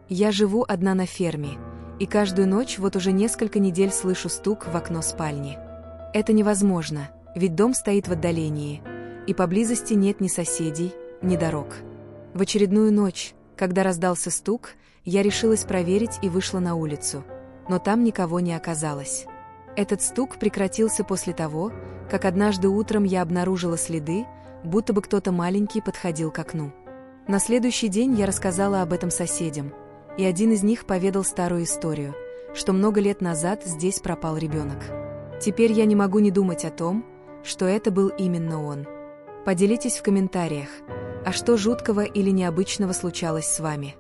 Я живу одна на ферме, и каждую ночь вот уже несколько недель слышу стук в окно спальни. Это невозможно, ведь дом стоит в отдалении, и поблизости нет ни соседей, ни дорог. В очередную ночь, когда раздался стук, я решилась проверить и вышла на улицу, но там никого не оказалось. Этот стук прекратился после того, как однажды утром я обнаружила следы, будто бы кто-то маленький подходил к окну. На следующий день я рассказала об этом соседям, и один из них поведал старую историю, что много лет назад здесь пропал ребенок. Теперь я не могу не думать о том, что это был именно он. Поделитесь в комментариях, а что жуткого или необычного случалось с вами?